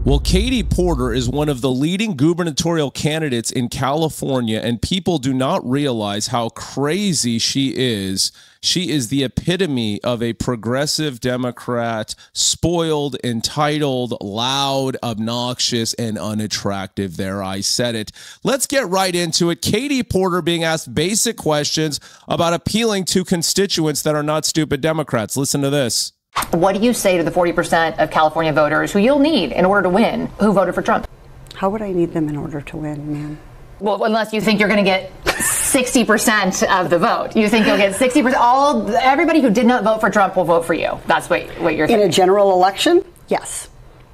Well, Katie Porter is one of the leading gubernatorial candidates in California, and people do not realize how crazy she is. She is the epitome of a progressive Democrat, spoiled, entitled, loud, obnoxious, and unattractive. There, I said it. Let's get right into it. Katie Porter being asked basic questions about appealing to constituents that are not stupid Democrats. Listen to this. What do you say to the 40% of California voters who you'll need in order to win who voted for Trump? How would I need them in order to win, ma'am? Well, unless you think you're going to get 60% of the vote. You think you'll get 60%. Everybody who did not vote for Trump will vote for you. That's what you're thinking. In a general election? Yes.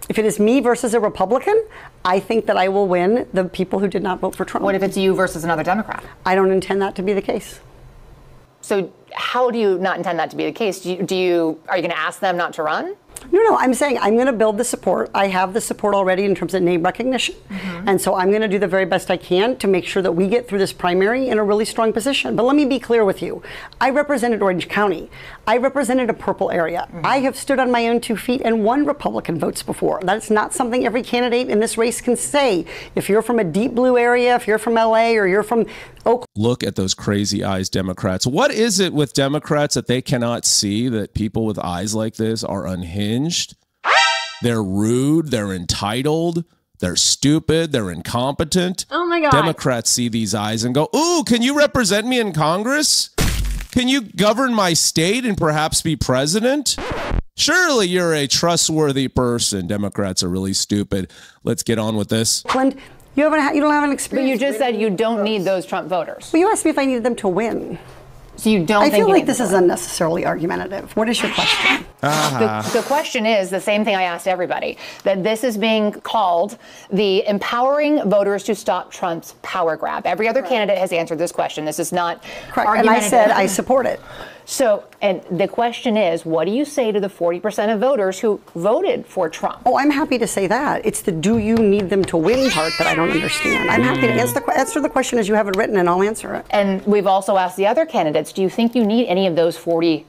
If it is me versus a Republican, I think that I will win the people who did not vote for Trump. What if it's you versus another Democrat? I don't intend that to be the case. So how do you not intend that to be the case? Are you going to ask them not to run? No, I'm saying I'm going to build the support. I have the support already in terms of name recognition. Mm-hmm. And so I'm going to do the very best I can to make sure that we get through this primary in a really strong position. But let me be clear with you. I represented Orange County. I represented a purple area. Mm-hmm. I have stood on my own 2 feet and won Republican votes before. That's not something every candidate in this race can say. If you're from a deep blue area, if you're from LA or you're from Oakland. Look at those crazy eyes, Democrats. What is it with Democrats that they cannot see that people with eyes like this are unhinged? They're rude, they're entitled, they're stupid, they're incompetent. Oh my God. Democrats see these eyes and go, ooh, can you represent me in Congress? Can you govern my state and perhaps be president? Surely you're a trustworthy person. Democrats are really stupid. Let's get on with this. Clint, you don't have an experience. But you just said you don't need those Trump voters. Well, you asked me if I needed them to win. So you don't I think feel like this is unnecessarily argumentative. What is your question? The question is the same thing I asked everybody, that this is being called the empowering voters to stop Trump's power grab. Every other candidate has answered this question. This is not correct. And I said I support it. So, and the question is, what do you say to the 40% of voters who voted for Trump? Oh, I'm happy to say that. It's the do you need them to win part that I don't understand. I'm happy to answer the question as you have it written, and I'll answer it. And we've also asked the other candidates, do you think you need any of those 40%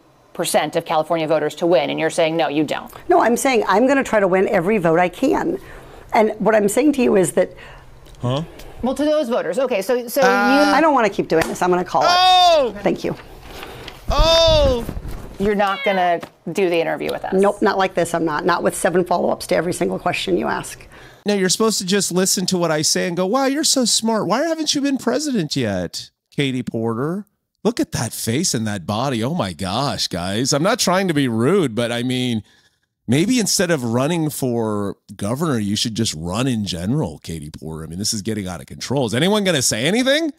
of California voters to win? And you're saying, no, you don't. No, I'm saying I'm going to try to win every vote I can. And what I'm saying to you is that... Huh? Well, to those voters. Okay, so you... I don't want to keep doing this. I'm going to call it. Thank you. Oh! You're not going to do the interview with us? Nope, not like this. I'm not. Not with 7 follow-ups to every single question you ask. No, you're supposed to just listen to what I say and go, wow, you're so smart. Why haven't you been president yet, Katie Porter? Look at that face and that body. Oh, my gosh, guys. I'm not trying to be rude, but I mean, maybe instead of running for governor, you should just run in general, Katie Porter. I mean, this is getting out of control. Is anyone going to say anything?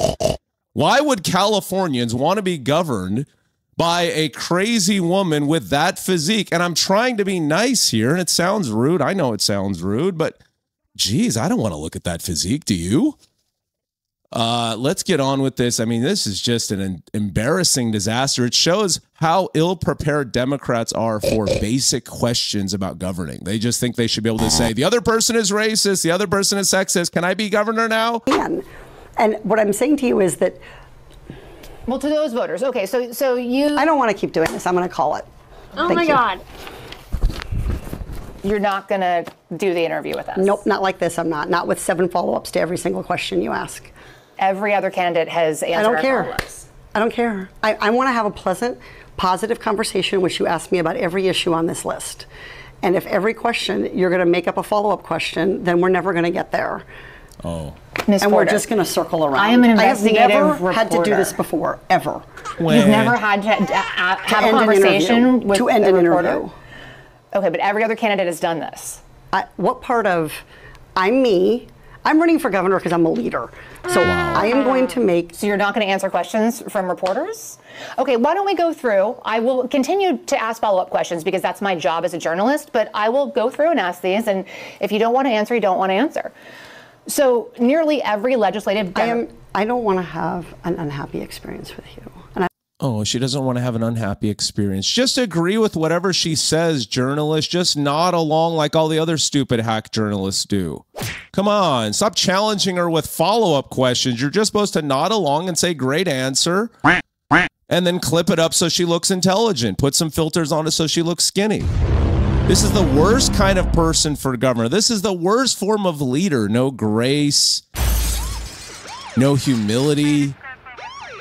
Why would Californians want to be governed by a crazy woman with that physique? And I'm trying to be nice here, and it sounds rude. I know it sounds rude, but geez, I don't want to look at that physique. Do you? Let's get on with this. I mean, this is just an embarrassing disaster. It shows how ill-prepared Democrats are for basic questions about governing. They just think they should be able to say, the other person is racist, the other person is sexist. Can I be governor now? And what I'm saying to you is that... Well, to those voters. Okay, so you... I don't want to keep doing this. I'm going to call it. Oh, my God. You're not going to do the interview with us? Nope, not like this. I'm not. Not with 7 follow-ups to every single question you ask. Every other candidate has answered our follow-ups. I don't care. I want to have a pleasant, positive conversation in which you ask me about every issue on this list. And if every question you're going to make up a follow-up question, then we're never going to get there. Oh. Ms. And Porter, we're just going to circle around. I am an investigative I have never reporter. had to do this before, ever. You've never had to have a conversation with to end a an reporter? interview. Okay, but every other candidate has done this. What part of I'm me? I'm running for governor because I'm a leader. So I am going to make... So you're not going to answer questions from reporters? Okay, why don't we go through? I will continue to ask follow-up questions because that's my job as a journalist, but I will go through and ask these, and if you don't want to answer, you don't want to answer. So nearly every legislative... I don't want to have an unhappy experience with you. Oh, she doesn't want to have an unhappy experience. Just agree with whatever she says, journalist. Just nod along like all the other stupid hack journalists do. Come on, stop challenging her with follow-up questions. You're just supposed to nod along and say, great answer, and then clip it up so she looks intelligent. Put some filters on it so she looks skinny. This is the worst kind of person for governor. This is the worst form of leader. No grace, no humility,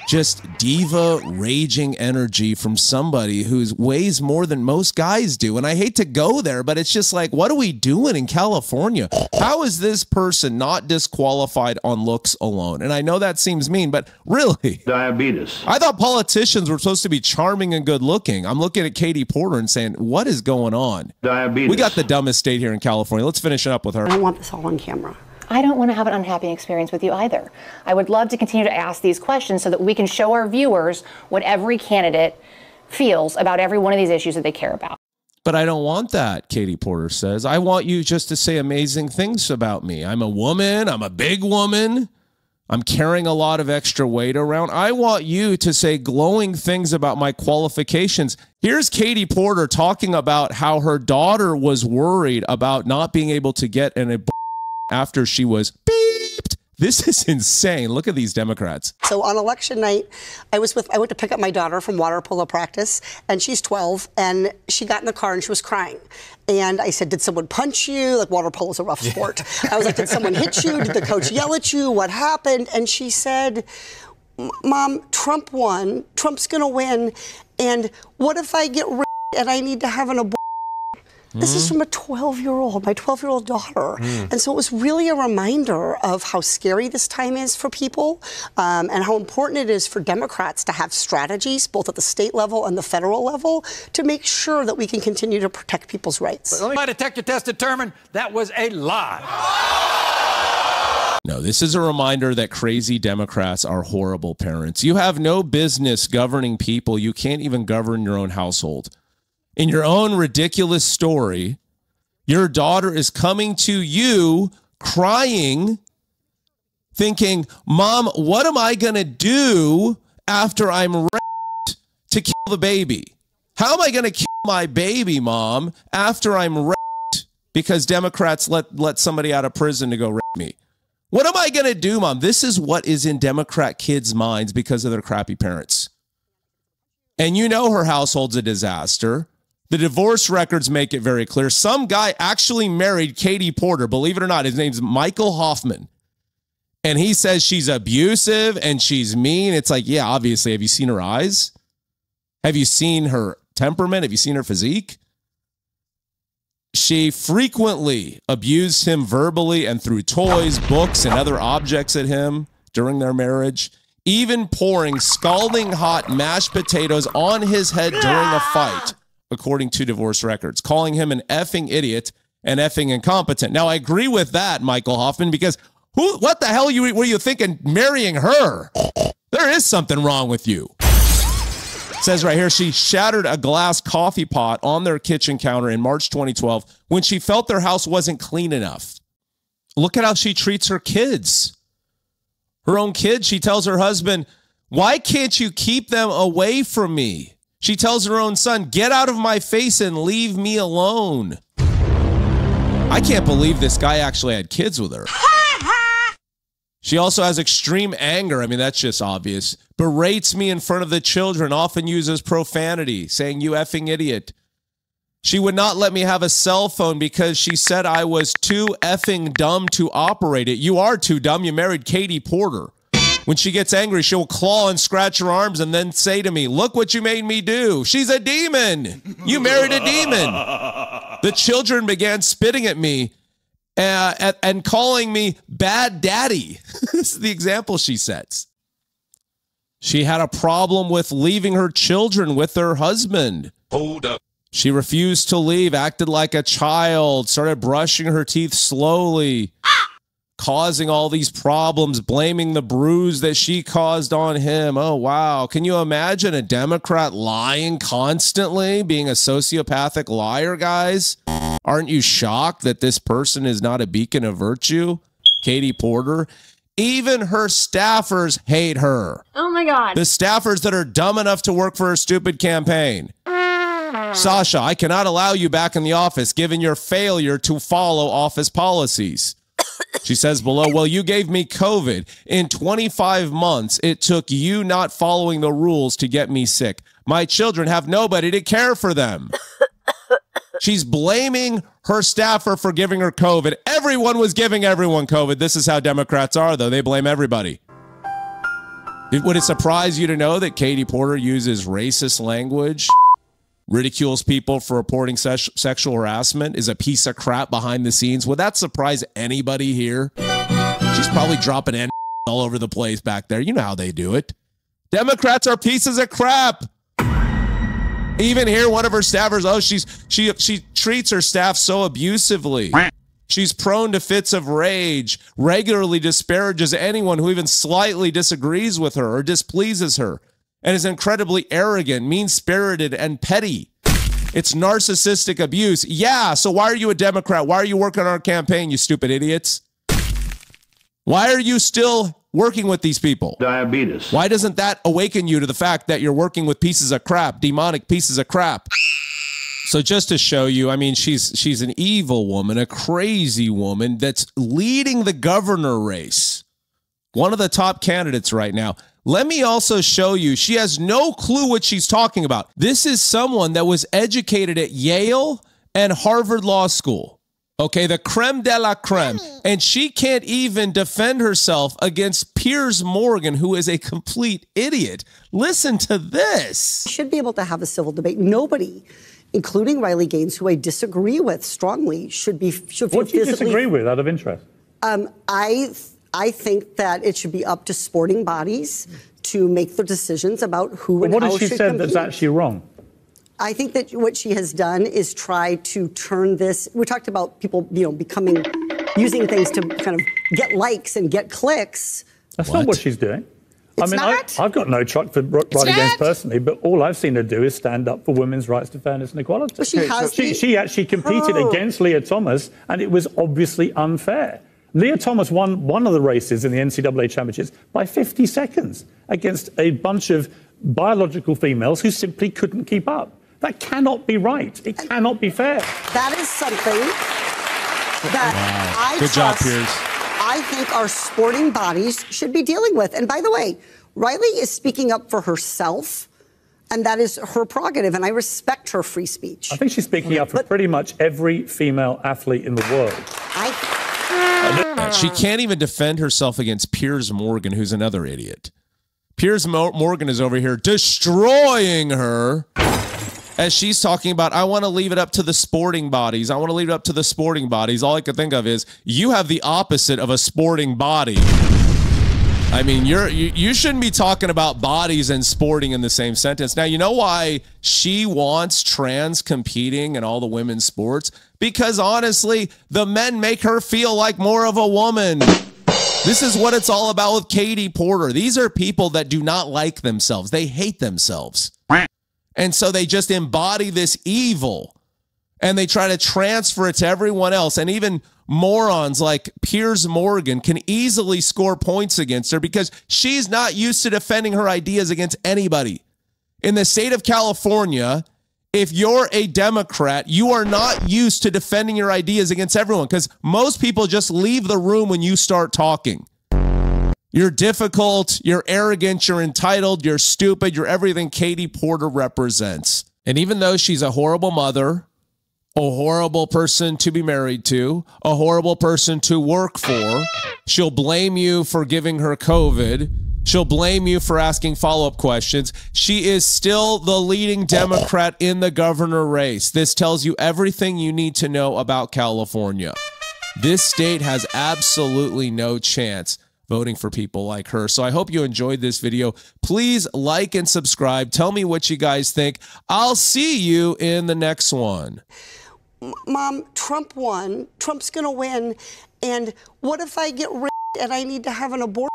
just diva raging energy from somebody who weighs more than most guys do. And I hate to go there, but it's just like, what are we doing in California? How is this person not disqualified on looks alone? And I know that seems mean, but really, diabetes. I thought politicians were supposed to be charming and good looking. I'm looking at Katie Porter and saying, what is going on? Diabetes. We got the dumbest state here in California. Let's finish it up with her. I don't want this all on camera. I don't want to have an unhappy experience with you either. I would love to continue to ask these questions so that we can show our viewers what every candidate feels about every one of these issues that they care about. But I don't want that, Katie Porter says. I want you just to say amazing things about me. I'm a woman. I'm a big woman. I'm carrying a lot of extra weight around. I want you to say glowing things about my qualifications. Here's Katie Porter talking about how her daughter was worried about not being able to get an abortion after she was beeped. This is insane. Look at these Democrats. So on election night, I went to pick up my daughter from water polo practice, and she's 12, and she got in the car and she was crying. And I said, did someone punch you? Like, water polo is a rough sport. I was like, did someone hit you? Did the coach yell at you? What happened? And she said, Mom, Trump won. Trump's going to win. And what if I get and I need to have an abortion? This is from a 12-year-old, my 12-year-old daughter. And so it was really a reminder of how scary this time is for people and how important it is for Democrats to have strategies, both at the state level and the federal level, to make sure that we can continue to protect people's rights. My detector test determined that was a lie. No, this is a reminder that crazy Democrats are horrible parents. You have no business governing people. You can't even govern your own household. In your own ridiculous story, your daughter is coming to you crying, thinking, Mom, what am I going to do after I'm raped to kill the baby? How am I going to kill my baby, Mom, after I'm raped because Democrats let somebody out of prison to go rape me? What am I going to do, Mom? This is what is in Democrat kids' minds because of their crappy parents. And you know her household's a disaster. The divorce records make it very clear. Some guy actually married Katie Porter, believe it or not. His name's Michael Hoffman. And he says she's abusive and she's mean. It's like, yeah, obviously. Have you seen her eyes? Have you seen her temperament? Have you seen her physique? She frequently abused him verbally and threw toys, books, and other objects at him during their marriage, even pouring scalding hot mashed potatoes on his head during a fight, according to divorce records, calling him an effing idiot and effing incompetent. Now, I agree with that, Michael Hoffman, because what the hell were you thinking marrying her? There is something wrong with you. It says right here, she shattered a glass coffee pot on their kitchen counter in March 2012 when she felt their house wasn't clean enough. Look at how she treats her kids. Her own kids, she tells her husband, why can't you keep them away from me? She tells her own son, get out of my face and leave me alone. I can't believe this guy actually had kids with her. She also has extreme anger. I mean, that's just obvious. Berates me in front of the children, often uses profanity, saying, you effing idiot. She would not let me have a cell phone because she said I was too effing dumb to operate it. You are too dumb. You married Katie Porter. When she gets angry, she'll claw and scratch her arms and then say to me, look what you made me do. She's a demon. You married a demon. The children began spitting at me and calling me bad daddy. This is the example she sets. She had a problem with leaving her children with her husband. Hold up. She refused to leave, acted like a child, started brushing her teeth slowly, causing all these problems, blaming the bruise that she caused on him. Oh, wow. Can you imagine a Democrat lying constantly, being a sociopathic liar, guys? Aren't you shocked that this person is not a beacon of virtue? Katie Porter. Even her staffers hate her. Oh, my God. The staffers that are dumb enough to work for her stupid campaign. Sasha, I cannot allow you back in the office given your failure to follow office policies. She says below, well, you gave me COVID. In 25 months, it took you not following the rules to get me sick. My children have nobody to care for them. She's blaming her staffer for giving her COVID. Everyone was giving everyone COVID. This is how Democrats are, though. They blame everybody. Would it surprise you to know that Katie Porter uses racist language, ridicules people for reporting sexual harassment, is a piece of crap behind the scenes? Would that surprise anybody here? She's probably dropping N all over the place back there. You know how they do it. Democrats are pieces of crap. Even here, one of her staffers, she treats her staff so abusively. She's prone to fits of rage, regularly disparages anyone who even slightly disagrees with her or displeases her, and is incredibly arrogant, mean-spirited, and petty. It's narcissistic abuse. Yeah, so why are you a Democrat? Why are you working on our campaign, you stupid idiots? Why are you still working with these people? Diabetes. Why doesn't that awaken you to the fact that you're working with pieces of crap, demonic pieces of crap? So just to show you, I mean, she's an evil woman, a crazy woman that's leading the governor race. One of the top candidates right now. Let me also show you, she has no clue what she's talking about. This is someone that was educated at Yale and Harvard Law School. Okay, the creme de la creme. And she can't even defend herself against Piers Morgan, who is a complete idiot. Listen to this. We should be able to have a civil debate. Nobody, including Riley Gaines, who I disagree with strongly, should feel what do you disagree with, out of interest? I think that it should be up to sporting bodies to make the decisions about who and how should compete. What has she said that's actually wrong? I think that what she has done is try to turn this. We talked about people, using things to kind of get likes and get clicks. That's not what she's doing. It's not? I've got no truck for Riley Gaines personally, but all I've seen her do is stand up for women's rights to fairness and equality. But she actually competed against Leah Thomas, and it was obviously unfair. Leah Thomas won one of the races in the NCAA championships by 50 seconds against a bunch of biological females who simply couldn't keep up. That cannot be right. It cannot be fair. That is something that Good job, Piers. I think our sporting bodies should be dealing with. And by the way, Riley is speaking up for herself, and that is her prerogative, and I respect her free speech. I think she's speaking up for pretty much every female athlete in the world. She can't even defend herself against Piers Morgan, who's another idiot. Piers Morgan is over here destroying her as she's talking about, I want to leave it up to the sporting bodies. I want to leave it up to the sporting bodies. All I could think of is, you have the opposite of a sporting body. I mean, you shouldn't be talking about bodies and sporting in the same sentence. Now, you know why she wants trans competing in all the women's sports? Because honestly, the men make her feel like more of a woman. This is what it's all about with Katie Porter. These are people that do not like themselves. They hate themselves. And so they just embody this evil, and they try to transfer it to everyone else. And even morons like Piers Morgan can easily score points against her because she's not used to defending her ideas against anybody. In the state of California, if you're a Democrat, you are not used to defending your ideas against everyone because most people just leave the room when you start talking. You're difficult, you're arrogant, you're entitled, you're stupid, you're everything Katie Porter represents. And even though she's a horrible mother, a horrible person to be married to, a horrible person to work for, she'll blame you for giving her COVID. She'll blame you for asking follow-up questions. She is still the leading Democrat in the governor race. This tells you everything you need to know about California. This state has absolutely no chance voting for people like her. So I hope you enjoyed this video. Please like and subscribe. Tell me what you guys think. I'll see you in the next one. Mom, Trump won. Trump's going to win. And what if I get raped and I need to have an abortion?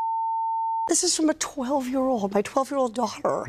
This is from a 12-year-old, my 12-year-old daughter.